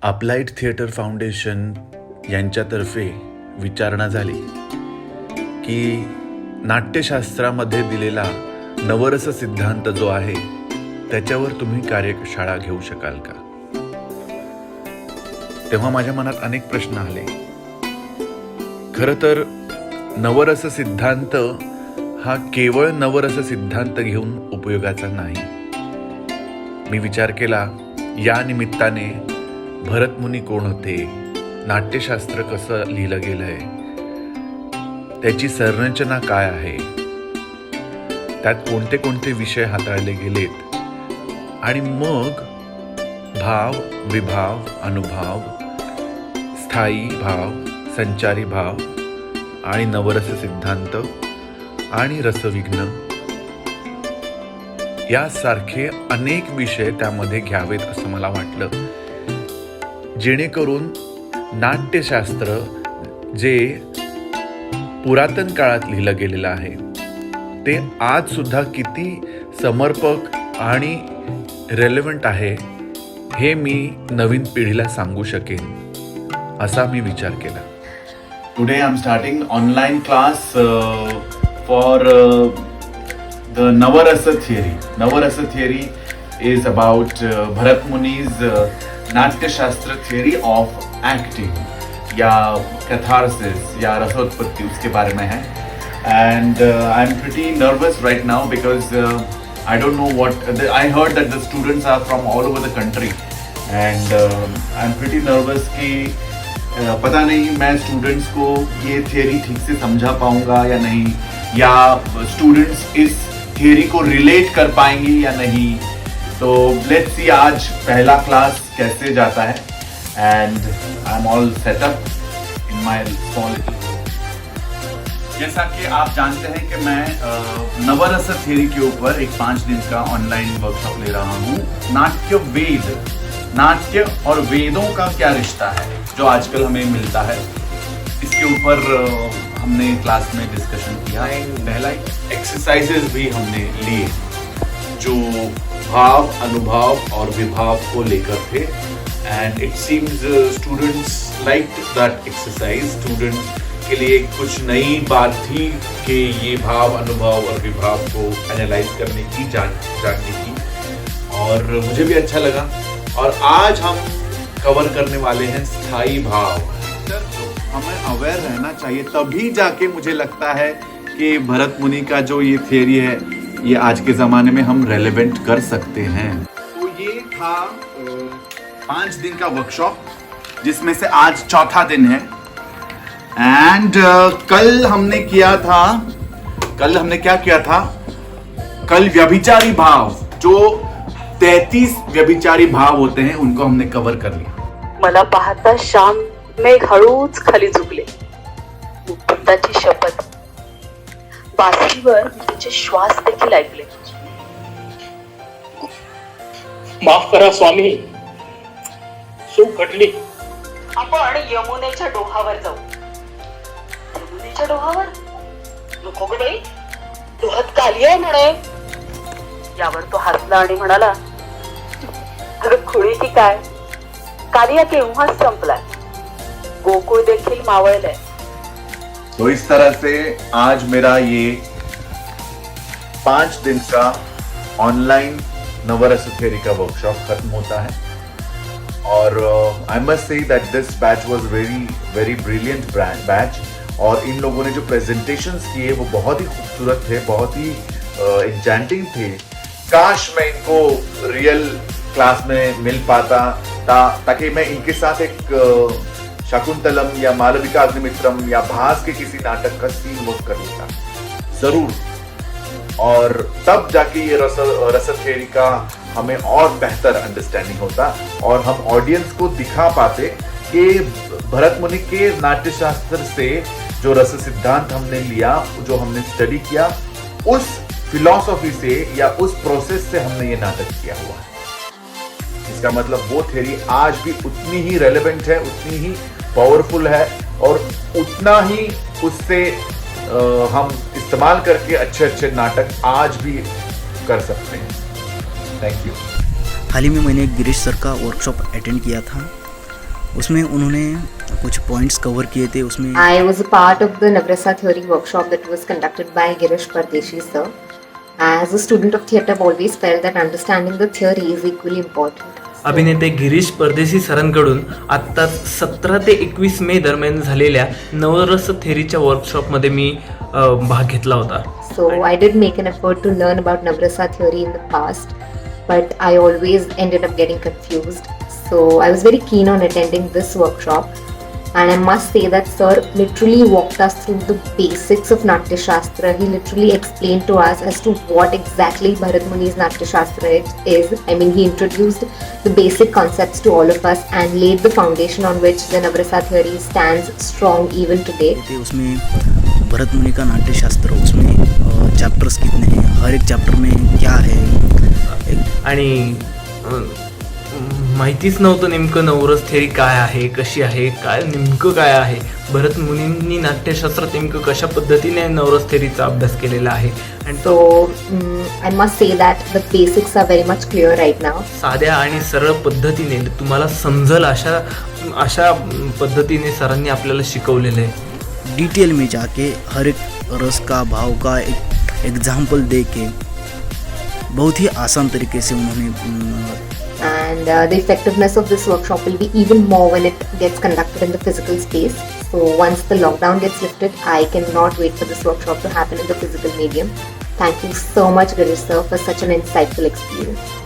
Applied theatre foundation यांच्यातर्फे विचारणा झाली की नाट्यशास्त्रामध्ये दिलेला नवरस सिद्धांत जो आहे त्याच्यावर तुम्ही कार्यशाळा घेऊ शकाल का. तेव्हा माझ्या मनात अनेक प्रश्न आले. खरं तर नवरस सिद्धांत हा केवळ नवरस सिद्धांत घेऊन उपयोगाचा नाही. मी विचार केला, या निमित्ताने भरतमुनी कोण होते, नाट्यशास्त्र कसं लिहिलं गेलंय, त्याची संरचना काय आहे, त्यात कोणते कोणते विषय हाताळले गेलेत, आणि मग भाव, विभाव, अनुभाव, स्थायी भाव, संचारी भाव आणि नवरस सिद्धांत आणि रसविघ्न यासारखे अनेक विषय त्यामध्ये घ्यावेत असं मला वाटलं, जेणेकरून नाट्यशास्त्र जे पुरातन काळात लिहिलं गेलेलं आहे ते आज सुद्धा किती समर्पक आणि रेलेव्हंट आहे हे मी नवीन पिढीला सांगू शकेन असा मी विचार केला. Today I am starting online class for the Navras theory. Navras theory is about Bharat Muni's Natyashastra theory of acting या कैथारसिस या रसोत्पत्ति, उसके बारे में है. And I am pretty nervous right now because I don't know what, I heard that the students are from all over the country and I'm pretty nervous कि पता नहीं मैं students को ये theory ठीक से समझा पाऊंगा या नहीं, या students इस theory को relate कर पाएंगे या नहीं. तो let's see आज पहला class कैसे जाता है. and I'm all set up in my small. जैसा कि आप जानते हैं कि मैं नवरस थियरी के ऊपर एक 5 दिन का ऑनलाइन वर्कशॉप ले रहा हूँ. नाट्य वेद, नाट्य और वेदों का क्या रिश्ता है जो आजकल हमें मिलता है, इसके ऊपर हमने क्लास में डिस्कशन किया. पहला एक्सरसाइजेज भी हमने लिए जो भाव, अनुभाव और विभाव को लेकर थे. And it seems students like that exercise. Student के लिए कुछ नई बात थी कि ये भाव, अनुभव और विभाव को एनालाइज करने की, जानने की, और मुझे भी अच्छा लगा. और आज हम कवर करने वाले हैं स्थायी भाव. हमें अवेयर रहना चाहिए, तभी जाके मुझे लगता है कि भरत मुनि का जो ये थियरी है ये आज के ज़माने में हम रेलेवेंट कर सकते हैं. तो ये था 5 दिन का वर्कशॉप जिसमें से आज चौथा दिन है. एंड कल हमने क्या किया था, कल व्यभिचारी भाव, जो 33 व्यभिचारी भाव होते हैं उनको हमने कवर कर लिया. मला पाहता श्याम मेघ हळूच खाली झुकले. मुक्ताची शपथ. बासरीवर तिचे श्वास देखील ऐकले. माफ करा स्वामी, चूक घडली. आपण यमुनेच्या डोहावर जाऊ. यमुनेच्या डोहावर? नको ग बाई, डोहात काली आहे म्हणे. यावर तो हसला आणि म्हणाला, अगं खुळी की काय, कालिया केव्हाच संपलाय, गोकुळ देखील मावळलंय. तो इस तरह से आज मेरा ये 5 दिन का ऑनलाइन नवरस थियरी का वर्कशॉप खत्म होता है. और I must say that this batch was very brilliant batch. और इन लोगों ने जो प्रेजेंटेशंस किए वो बहुत ही खूबसूरत थे, बहुत ही एन्चेंटिंग थे. काश मैं इनको रियल क्लास में मिल पाता ताकि मैं इनके साथ एक शकुंतलम या मालविका अग्निमित्रम या भास के किसी नाटक का सीन वर्क कर लेता जरूर. और तब जाके ये रस थियरी का हमें और बेहतर अंडरस्टैंडिंग होता और हम ऑडियंस को दिखा पाते कि भरत मुनि के नाट्यशास्त्र से जो रस सिद्धांत हमने लिया, जो हमने स्टडी किया, उस फिलॉसफी से या उस प्रोसेस से हमने ये नाटक किया हुआ है. इसका मतलब वो थियरी आज भी उतनी ही रेलेवेंट है, उतनी ही पावरफुल है और उतना ही उससे हम इस्तेमाल करके अच्छे अच्छे नाटक आज भी कर सकते हैं. Thank you. हाल ही में मैंने गिरीश सर का वर्कशॉप अटेंड किया था उसमें उन्होंने कुछ पॉइंट्स कवर किए थे उसमें। I was a part of the Navrasa theory workshop that was conducted by Girish Pardeshi sir. As a student of theatre, I've always felt that understanding the theory is equally important. अभिनेते गिरीश परदेशी सरांकडून आत्ता 17 ते 21 मे दरम्यान झालेल्या नवरस थेरीच्या वर्कशॉपमध्ये मी भाग घेतला होता. So I did make an effort to learn about Navrasa theory in the past, but I always ended up getting confused. So I was very keen on attending this workshop, and I must say that sir literally walked us through the basics of Natya Shastra. He literally explained to us as to what exactly Bharat Muni's Natya Shastra is. I mean, he introduced the basic concepts to all of us and laid the foundation on which the Navrasa theory stands strong even today. थे उसमें भरत मुनि का नाट्यशास्त्र, उसमें chapters कितने हैं, हर एक chapter में क्या है. आणि माहितीच नव्हतं नेमकं नवरस थेरी काय आहे, कशी आहे, काय नेमकं काय आहे. भरत मुनींनी नाट्यशास्त्रात नेमकं कशा पद्धतीने नवरस थेरीचा अभ्यास केलेला आहे. आणि तो I must say that the basics are very much clear right now. साध्या आणि सरळ पद्धतीने तुम्हाला समजल अशा पद्धतीने सरांनी आपल्याला शिकवलेलं आहे. डिटेल में जाके हर एक रस का भाव का एक एग्जाम्पल दे के बहुत ही आसान तरीके से उन्होंने And the effectiveness of this workshop will be even more when it gets conducted in the physical space. So once the lockdown gets lifted, I cannot wait for this workshop to happen in the physical medium. Thank you so much, Girish sir, for such an insightful experience.